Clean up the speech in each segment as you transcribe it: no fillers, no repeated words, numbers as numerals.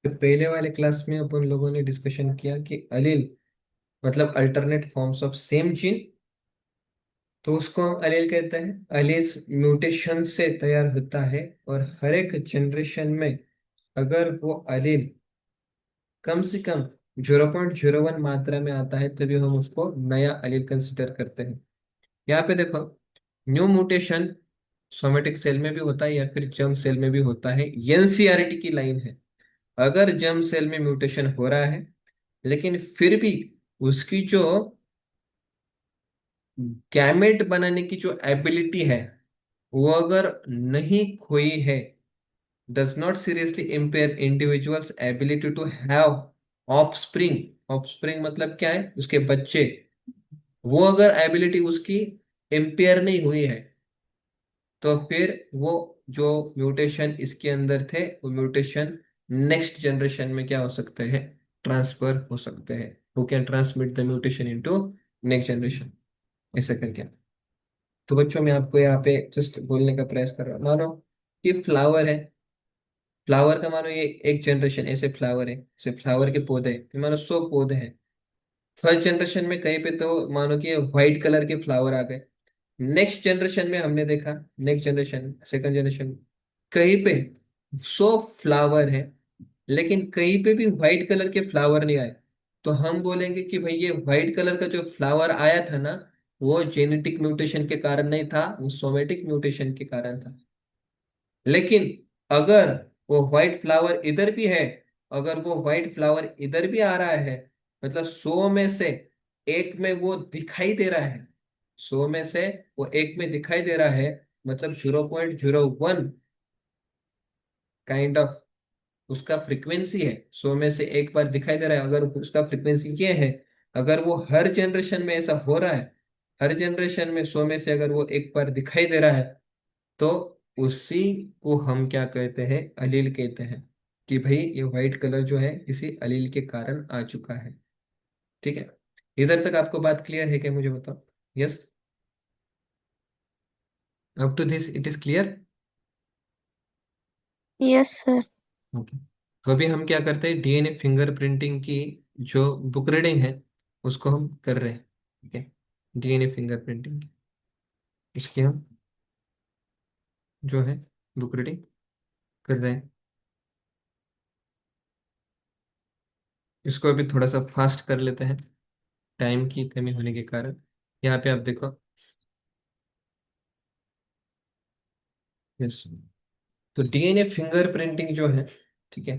तो पहले वाले क्लास में अपन लोगों ने डिस्कशन किया कि अलील मतलब alternate forms of same gene, तो उसको हम अलील कहते हैं। अलील म्यूटेशन से तैयार होता है और हर एक जनरेशन में अगर वो अलील कम से कम 0.01 मात्रा में आता है तभी हम उसको नया अलील कंसिडर करते हैं। यहाँ पे देखो, न्यू म्यूटेशन सोमेटिक सेल में भी होता है या फिर जर्म सेल में भी होता है। एनसीईआरटी की लाइन है, अगर जर्म सेल में म्यूटेशन हो रहा है लेकिन फिर भी उसकी जो गैमेट बनाने की जो एबिलिटी है वो अगर नहीं खोई है, does not seriously impair individual's ability to have offspring। offspring मतलब क्या है, उसके बच्चे। वो अगर एबिलिटी उसकी इम्पेयर नहीं हुई है तो फिर वो जो म्यूटेशन इसके अंदर थे वो म्यूटेशन नेक्स्ट जनरेशन में क्या हो सकते हैं, ट्रांसफर हो सकते हैं। Who can transmit the mutation into next generation, ऐसा करके। तो बच्चों मैं आपको यहाँ पे जस्ट बोलने का प्रयास कर रहा हूँ। मानो कि फ्लावर है, फ्लावर का मानो ये एक जनरेशन ऐसे फ्लावर है, जैसे फ्लावर के पौधे हैं, तो मानो 100 पौधे हैं। फर्स्ट जनरेशन में कहीं पे तो मानो कि व्हाइट कलर के फ्लावर आ गए। नेक्स्ट जनरेशन में हमने देखा, नेक्स्ट जनरेशन सेकंड जनरेशन कहीं पे 100 फ्लावर है लेकिन कहीं पे भी व्हाइट कलर के फ्लावर नहीं आए। तो हम बोलेंगे कि भाई ये व्हाइट कलर का जो फ्लावर आया था ना, वो जेनेटिक म्यूटेशन के कारण नहीं था, वो सोमेटिक म्यूटेशन के कारण था। लेकिन अगर वो व्हाइट फ्लावर इधर भी है, अगर वो व्हाइट फ्लावर इधर भी आ रहा है, मतलब 100 में से 1 में वो दिखाई दे रहा है, 100 में से वो 1 में दिखाई दे रहा है, मतलब 0.01 काइंड ऑफ उसका फ्रीक्वेंसी है। 100 में से 1 बार दिखाई दे रहा है, अगर उसका फ्रीक्वेंसी ये है, अगर वो हर जनरेशन में ऐसा हो रहा है, हर जनरेशन में 100 में से अगर वो 1 बार दिखाई दे रहा है, तो उसी को हम क्या कहते हैं, अलील कहते हैं। कि भाई ये व्हाइट कलर जो है किसी अलील के कारण आ चुका है। ठीक है, इधर तक आपको बात क्लियर है क्या, मुझे बताओ। Yes, up to this it is clear. Yes sir. Okay, तो अभी हम क्या करते हैं, डीएनए फिंगरप्रिंटिंग की जो बुक रीडिंग है उसको हम कर रहे हैं। ठीक है, डीएनए फिंगरप्रिंटिंग इसकी हम जो है बुक रीडिंग कर रहे हैं। इसको अभी थोड़ा सा फास्ट कर लेते हैं, टाइम की कमी होने के कारण। यहाँ पे आप देखो। यस, तो डीएनए फिंगरप्रिंटिंग जो है, ठीक है,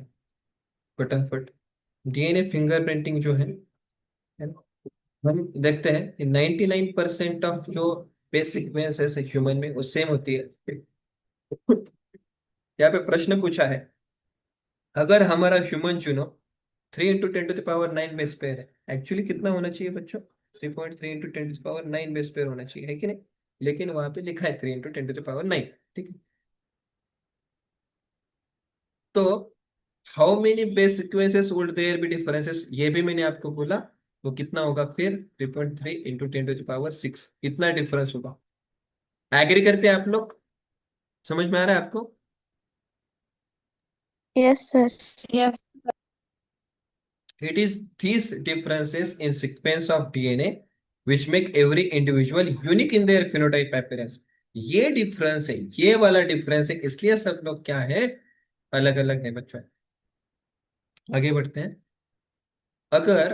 फटाफट डीएनए फिंगरप्रिंटिंग जो है ना, हम देखते हैं कि 99% ऑफ जो बेसिक वेंस है ह्यूमन में वो सेम होती है। यहाँ पे प्रश्न पूछा है, अगर हमारा ह्यूमन चुनो 3 × 10⁻⁹ बेस पेयर है, एक्चुअली कितना होना चाहिए बच्चों, 3.3 × 10⁻⁹ बेस पेयर होना चाहिए, है कि नहीं। लेकिन वहां पे लिखा है 3 × 10⁹ ठीक है। तो how many base sequences would there be differences, ये भी मैंने आपको बोला। वो कितना होगा फिर, 3.3 × 10⁻⁶ इतना डिफरेंस होगा। एग्री करते हैं आप लोग, समझ में आ रहा है आपको। Yes sir. Yes. It is these differences in sequence of DNA which make every individual unique in their phenotype appearance। ये डिफरेंस है, ये वाला डिफरेंस है, इसलिए सब लोग क्या है, अलग अलग है बच्चों। आगे बढ़ते हैं। अगर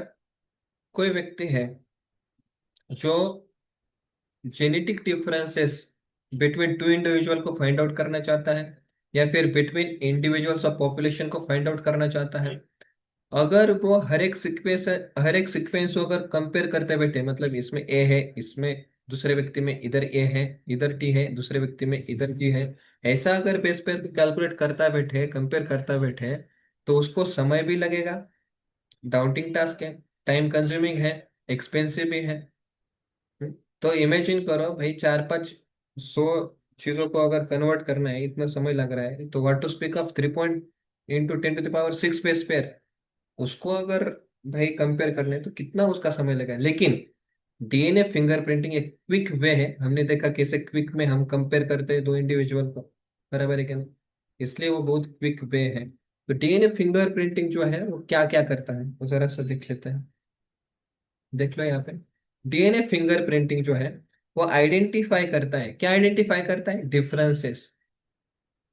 कोई व्यक्ति है जो genetic differences between two individual को फाइंड आउट करना चाहता है, या फिर बिटवीन इंडिविजुअल्स ऑफ पॉपुलेशन को फाइंड आउट करना चाहता है, अगर वो हर एक सीक्वेंस को अगर कंपेयर करते बैठे, मतलब इसमें ए है, इसमें दूसरे व्यक्ति में इधर ए है, इधर टी है, दूसरे व्यक्ति में इधर टी है, ऐसा अगर बेस पे कैलकुलेट करता बैठे, कंपेयर करता बैठे, तो उसको समय भी लगेगा, डाउटिंग टास्क है, टाइम कंज्यूमिंग है, एक्सपेंसिव भी है। तो इमेजिन करो भाई, 4-5 100 चीजों को अगर कन्वर्ट करना है, इतना समय लग रहा है, तो what to speak of 3.10⁻⁶ base pair, उसको अगर भाई कंपेयर करने तो कितना उसका समय लगा। लेकिन डीएनए फिंगरप्रिंटिंग एक क्विक वे है, हमने देखा कैसे क्विक में हम कंपेयर करते हैं दो इंडिविजुअल को, बराबर है क्या नहीं, इसलिए वो बहुत क्विक वे है। तो डीएनए फिंगरप्रिंटिंग जो है वो क्या क्या करता है वो जरा सा देख लेते हैं। देख लो यहाँ पे, डीएनए फिंगरप्रिंटिंग जो है वो आइडेंटिफाई करता है, क्या आइडेंटिफाई करता है? डिफरेंसेस।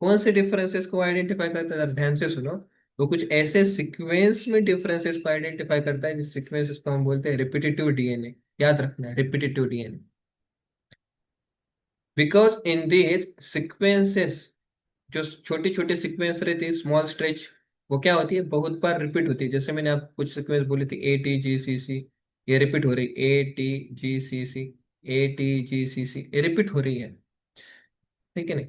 कौन से डिफरेंसेस को आइडेंटिफाई करता है? जरा ध्यान से सुनो। वो कुछ ऐसे सीक्वेंस में डिफरेंसेस को आइडेंटिफाई करता है जिस सीक्वेंसेस को हम बोलते हैं रिपीटेटिव डीएनए। याद रखना है, repetitive DNA. Because in these sequences, जो छोटी छोटी सीक्वेंस रहती है, स्मॉल स्ट्रेच, वो क्या होती है? बहुत बार रिपीट होती है। जैसे मैंने आपको कुछ सीक्वेंस बोली थी, ATGCC, ये रिपीट हो रही, ATGCC, ATGCC, ये रिपीट हो रही है, ठीक है नहीं?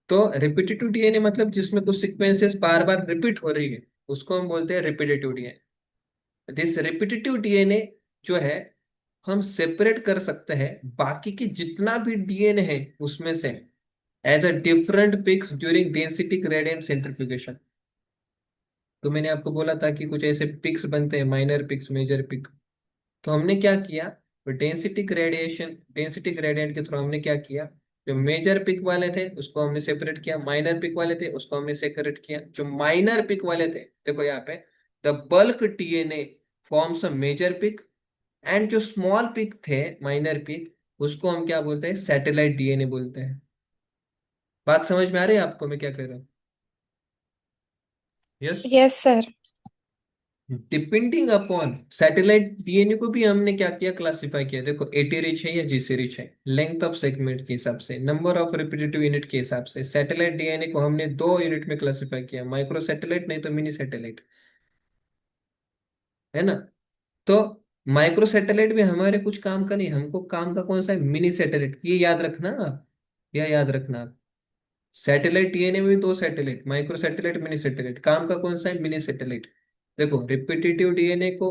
तो रिपीटेटिव डीएनए मतलब जिसमें कुछ सीक्वेंसेस बार बार रिपीट हो रही है, उसको हम बोलते हैं repetitive DNA. This repetitive DNA जो है, हम सेपरेट कर सकते हैं बाकी के जितना भी डीएनए है उसमें से, as a different peaks during density gradient centrifugation. तो मैंने आपको बोला था कि कुछ ऐसे पिक्स बनते हैं, माइनर पिक्स, मेजर पिक। तो हमने क्या किया? तो डेंसिटी ग्रेडियंट के थ्रू हमने क्या किया? जो मेजर पिक वाले थे उसको हमने सेपरेट किया, माइनर पिक वाले थे उसको हमने सेपरेट किया। जो माइनर पिक वाले थे, देखो यहाँ पे, the bulk DNA forms a major peak, and जो स्मॉल पिक थे, माइनर पिक, उसको हम क्या बोलते हैं? सैटेलाइट डीएनए बोलते हैं। बात समझ में आ रही है आपको मैं क्या कह रहा हूँ? Yes. Yes sir. Depending upon satellite DNA को भी हमने क्या किया? क्लासिफाई किया। देखो, एटी रिच है या जीसी रिच है, लेंथ ऑफ सेगमेंट के हिसाब से, नंबर ऑफ रिपीटेटिव यूनिट के हिसाब से। सैटेलाइट डीएनए को हमने दो यूनिट में क्लासिफाई किया, माइक्रो सैटेलाइट नहीं तो मिनी सैटेलाइट, है ना? तो माइक्रो सैटेलाइट भी हमारे कुछ काम का नहीं, हमको काम का कौन सा है? Mini satellite. ये याद रखना आप, यह याद रखना आप। सैटेलाइट डीएनए में भी दो satellite, micro satellite, mini satellite. काम का कौन सा है? Mini satellite. देखो, रिपीटेटिव डीएनए को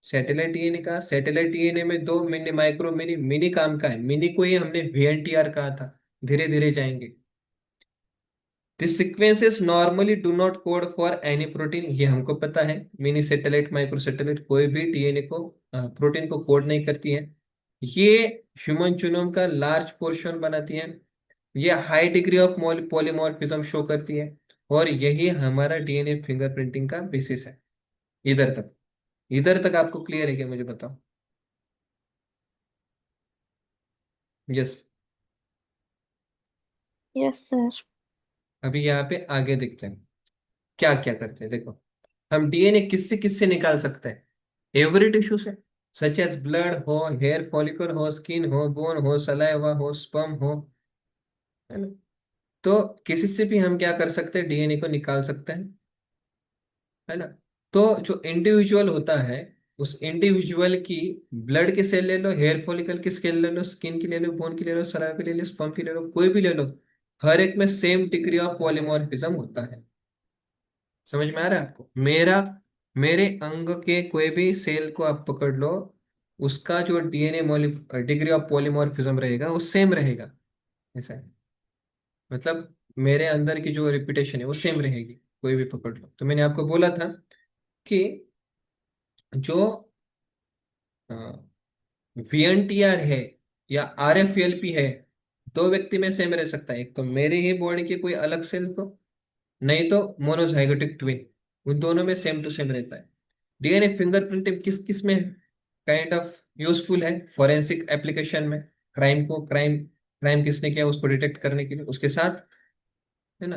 सैटेलाइट डीएनए का, सैटेलाइट डीएनए में दो मिनी, माइक्रो, मिनी। मिनी काम का है, मिनी को ही हमने VNTR कहा था। धीरे धीरे जाएंगे। This sequences normally do not code for any protein, ये हमको पता है। मिनी सैटेलाइट, माइक्रो सैटेलाइट कोई भी डीएनए को, प्रोटीन को कोड नहीं करती है। ये ह्यूमन जीनोम का लार्ज पोर्शन बनाती है। ये high degree of polymorphism show करती है। और यही हमारा डीएनए फिंगरप्रिंटिंग का बेसिस है। इधर तक, इधर तक आपको क्लियर है क्या? मुझे बताओ। यस। Yes sir. अभी यहाँ पे आगे देखते हैं क्या क्या करते हैं। देखो, हम डीएनए किससे किससे निकाल सकते हैं? एवरी टिश्यू से, सच एज ब्लड हो, हेयर फॉलिकल हो, स्किन हो, बोन हो, सलाइवा हो, स्पर्म हो, है ना? तो किसी से भी हम क्या कर सकते हैं? डीएनए को निकाल सकते हैं, है ना? तो जो इंडिविजुअल होता है, उस इंडिविजुअल की ब्लड की सेल ले लो, हेयर फॉलिकल की सेल ले लो, स्किन की ले लो, बोन की ले लो, सलाइवा की ले लो, स्पर्म की ले लो, कोई भी ले लो, हर एक में सेम डिग्री ऑफ पॉलीमॉर्फिज्म होता है। समझ में आ रहा है आपको? मेरे अंग के कोई भी सेल को आप पकड़ लो, उसका जो डीएनए डिग्री ऑफ पॉलीमॉर्फिज्म रहेगा वो सेम रहेगा। ऐसा है, मतलब मेरे अंदर की जो रिपीटेशन है वो सेम रहेगी, कोई भी पकड़ लो। तो मैंने आपको बोला था कि जो VNTR है या RFLP है, दो व्यक्ति में सेम रह सकता है। एक तो मेरे ही बॉडी के कोई अलग सेल को, नहीं तो मोनोजाइगोटिक ट्विन, उन दोनों में सेम टू सेम रहता है। डीएनए फिंगरप्रिंटिंग किस किस में काइंड ऑफ यूजफुल है? फॉरेंसिक एप्लीकेशन में, क्राइम किसने किया उसको डिटेक्ट करने के लिए, उसके साथ, है ना?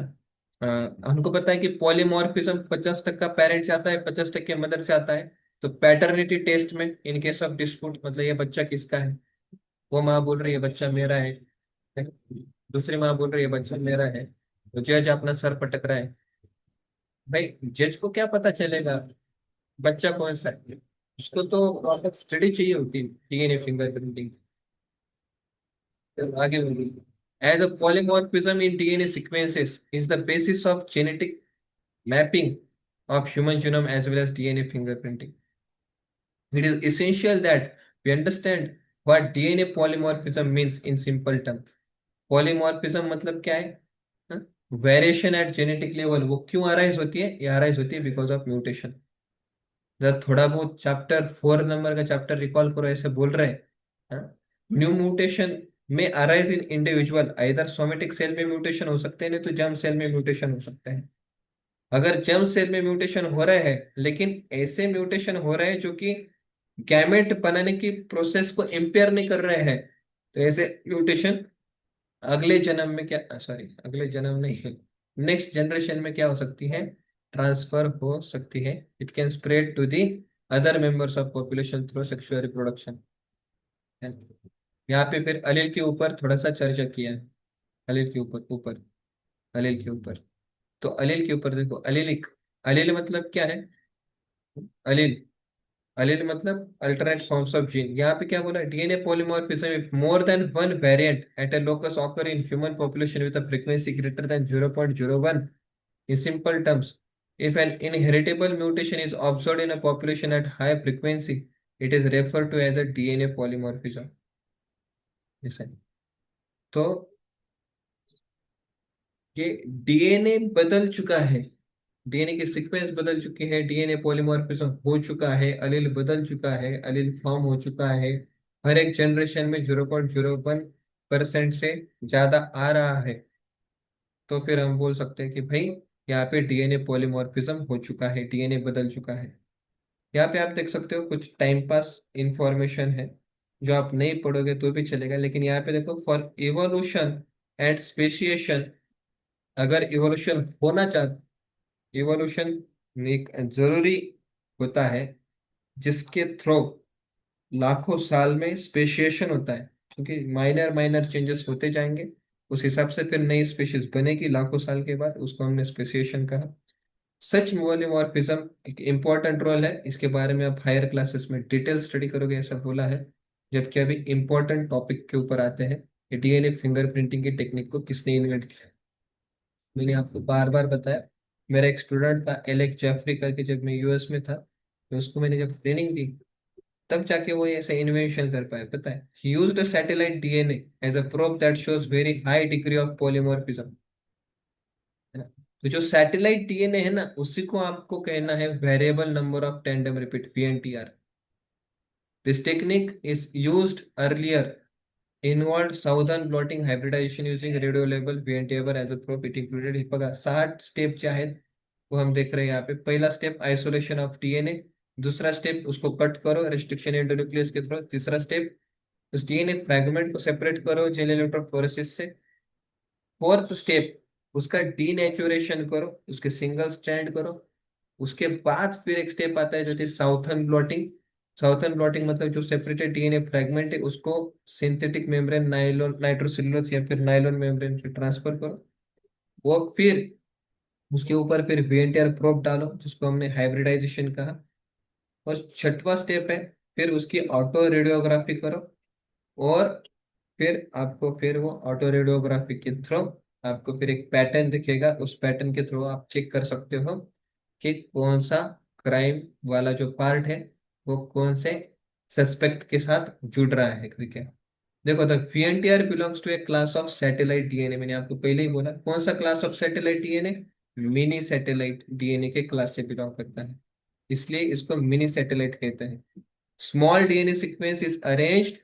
अ, हमको पता है कि पॉलीमॉर्फिज्म 50% पेरेंट से आता है, 50% मदर से आता है। तो पैटर्निटी टेस्ट में, इन केस ऑफ डिस्प्यूट, मतलब ये बच्चा किसका है, वो माँ बोल रही है बच्चा मेरा है, दूसरी माँ बोल रही है बच्चा मेरा है, तो जज अपना सर पटक रहा है। भाई, जज को क्या पता चलेगा बच्चा कौन सा है? उसको तो प्रॉपर स्टडी चाहिए होती है डीएनए फिंगरप्रिंटिंग। आगे बोलिए। As a polymorphism in DNA sequences is the basis of genetic mapping of human genome as well as DNA fingerprinting. It is essential that we understand what DNA polymorphism means in simple terms. Polymorphism मतलब क्या है? Variation at genetic level. वो क्यों arise होती है? ये arise होती है बिकॉज ऑफ म्यूटेशन। जब थोड़ा बहुत चैप्टर 4 नंबर का चैप्टर रिकॉल करो, ऐसे बोल रहे हैं, न्यू म्यूटेशन में अराइज इन इंडिविजुअल, इधर सोमेटिक सेल में म्यूटेशन हो सकते हैं, नहीं तो जर्म सेल में म्यूटेशन हो सकते हैं। अगर जर्म सेल में म्यूटेशन हो रहे हैं, लेकिन ऐसे म्यूटेशन हो रहे हैं जो कि गैमेट बनाने की प्रोसेस को इम्पेयर नहीं कर रहे हैं, तो ऐसे म्यूटेशन अगले जन्म में क्या, सॉरी अगले जन्म नहीं है, नेक्स्ट जनरेशन में क्या हो सकती है, ट्रांसफर हो सकती है। It can spread to the other members of population through sexual reproduction. यहाँ पे फिर अलील के ऊपर थोड़ा सा चर्चा किया है। अलील के ऊपर ऊपर अलील के ऊपर, तो अलील के ऊपर देखो, अलीलिक, अलील मतलब क्या है, अलील, अलील मतलब अल्टरनेट फॉर्म्स ऑफ जीन। यहाँ पे क्या बोला, DNA polymorphism if more than one variant at a locus occur in human population with a frequency greater than 0.01। In simple terms, if an inheritable mutation is observed in a population at high frequency, it is referred to as a DNA polymorphism। ऐसा है। तो ये DNA बदल चुका है, DNA की sequence बदल चुकी है, डीएनए पॉलीमॉर्फिज्म हो चुका है, अलील बदल चुका है, अलील फॉर्म हो चुका है, हर एक जनरेशन में 0.01% से ज्यादा आ रहा है, तो फिर हम बोल सकते हैं कि भाई यहाँ पे डीएनए पॉलीमॉर्फिज्म हो चुका है, डीएनए बदल चुका है। यहाँ पे आप देख सकते हो कुछ टाइम पास इंफॉर्मेशन है जो आप नहीं पढ़ोगे तो भी चलेगा, लेकिन यहाँ पे देखो, फॉर इवोल्यूशन एंड स्पेशिएशन, अगर इवोल्यूशन होना चाहता, इवोल्यूशन एक जरूरी होता है जिसके थ्रू लाखों साल में स्पेशिएशन होता है, क्योंकि माइनर माइनर चेंजेस होते जाएंगे, उस हिसाब से फिर नई स्पीशीज बनेगी लाखों साल के बाद, उसको हमने स्पेशिएशन कहा। सच पॉलीमॉर्फिज्म एक इम्पोर्टेंट रोल है, इसके बारे में आप हायर क्लासेस में डिटेल स्टडी करोगे ऐसा बोला है। जबकि अभी इम्पोर्टेंट टॉपिक के ऊपर आते हैं, डीएनए फिंगरप्रिंटिंग की टेक्निक को किसने इन्वेंट किया। मैंने आपको बार बार बताया, मेरा एक स्टूडेंट था एलेक जेफरी करके, जब मैं यूएस में था, तो उसको मैंने जब ट्रेनिंग दी, तब जाके वो ऐसे इन्वेंशन कर पाए, पता है। He used a satellite DNA as a proof that shows very high degree of polymorphism, है ना। तो जो सैटेलाइट डीएनए है ना, उसी को आपको कहना है variable number of tandem repeat, VNTR. This technique is used earlier, involve southern blotting hybridization using radio label VNTR as a proof. It included, हे बघा 60 स्टेप जे आहेत वो हम देख रहे हैं यहाँ पे। पहला स्टेप आइसोलेशन ऑफ डीएनए, दूसरा स्टेप उसको कट करो रेस्ट्रिक्शन एंडोन्यूक्लियस के थ्रू, तीसरा स्टेप उस डीएनए फ्रैगमेंट को सेपरेट करो जेल इलेक्ट्रोफोरेसिस से, फोर्थ स्टेप उसका डीनेचुरेशन करो, उसके सिंगल स्ट्रैंड करो। उसके बाद फिर एक स्टेप आता है जो थी साउथर्न ब्लॉटिंग। साउथर्न ब्लॉटिंग मतलब जो सेपरेटेड डीएनए फ्रैगमेंट है उसको सिंथेटिक मेम्ब्रेन, नाइलॉन नाइट्रोसेल्युलोज या फिर नाइलॉन मेम्ब्रेन पे ट्रांसफर करो। वो फिर उसके ऊपर फिर वीएनटीआर प्रोब डालो जिसको हमने हाइब्रिडाइजेशन कहा। और छठवां स्टेप है फिर उसकी ऑटो रेडियोग्राफी करो, और फिर आपको फिर वो ऑटो रेडियोग्राफी के थ्रू आपको फिर एक पैटर्न दिखेगा, उस पैटर्न के थ्रू आप चेक कर सकते हो कि कौन सा क्राइम वाला जो पार्ट है वो कौन से सस्पेक्ट के साथ जुड़ रहा है, ठीक है। देखो, the VNTR belongs to a class of satellite DNA, मैंने आपको पहले ही बोला कौन सा class of satellite DNA, mini satellite DNA के क्लास से बिलोंग करता है, इसलिए इसको मिनी सैटेलाइट कहते हैं। Small DNA sequence is arranged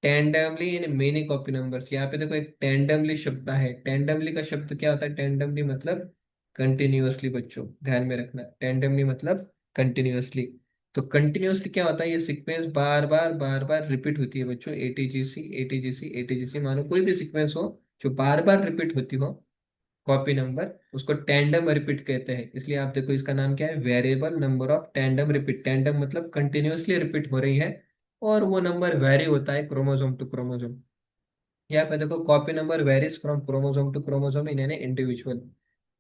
tandemly in many copy numbers. यहाँ पे देखो एक टेंडमली शब्द है, टेंडमली का शब्द क्या होता है, टेंडमली मतलब कंटिन्यूअसली, बच्चों ध्यान में रखना, टेंडमली मतलब कंटिन्यूअसली। तो कंटिन्यूअसली क्या होता है, ये सीक्वेंस बार बार रिपीट होती है बच्चों, एटीजीसी एटीजीसी एटीजीसी, मानो कोई भी सीक्वेंस हो जो बार बार रिपीट होती हो कॉपी नंबर, उसको टैंडम रिपीट कहते हैं। इसलिए आप देखो इसका नाम क्या है, variable number of tandem repeat. Tandem मतलब कंटिन्यूअसली रिपीट हो रही है, और वो नंबर वेरी होता है क्रोमोसोम टू क्रोमोसोम। यहाँ पे देखो copy number varies from chromosome to chromosome in an individual.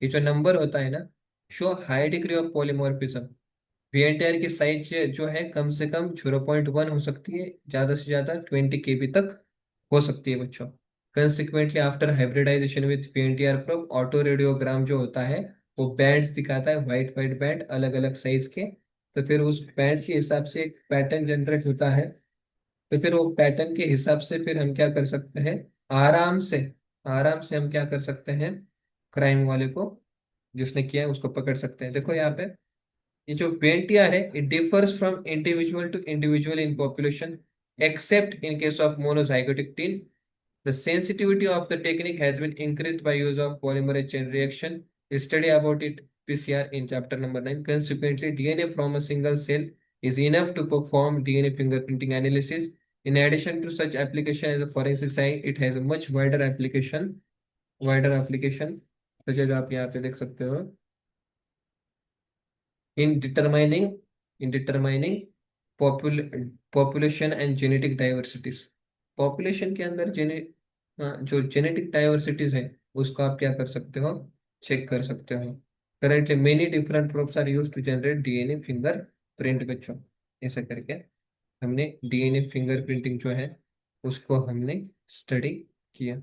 ये जो नंबर होता है ना, show high degree of polymorphism. VNTR की साइज जो है कम से कम 0.1 हो सकती है, ज्यादा से ज्यादा 20 KB तक हो सकती है बच्चों। Consequently after hybridization with VNTR probe, autoradiogram जो होता है वो बैंड्स दिखाता है, व्हाइट व्हाइट बैंड अलग अलग साइज के। तो फिर उस बैंड के हिसाब से एक पैटर्न जनरेट होता है। तो फिर वो पैटर्न के हिसाब से फिर हम क्या कर सकते हैं, आराम से, आराम से हम क्या कर सकते हैं, क्राइम वाले को, जिसने किया है उसको पकड़ सकते हैं। देखो यहाँ पे ये जो पेंटियर है, it differs from individual to individual in population, except in case of monozygotic twin. The sensitivity of the technique has been increased by use of polymerase chain reaction. Study about it PCR in chapter number 9. Consequently, DNA from a single cell is enough to perform DNA fingerprinting analysis. In addition to such application as a forensic science, it has a much wider application, such as आप यहाँ पे देख सकते हो, in determining in determining popul population and genetic diversities. Population के अंदर जो genetic diversities है उसको आप क्या कर सकते हो, चेक कर सकते हो. Currently many different probes are use to generate DNA fingerprint. बच्चों ऐसा करके हमने डीएनए फिंगर प्रिंटिंग जो है उसको हमने स्टडी किया.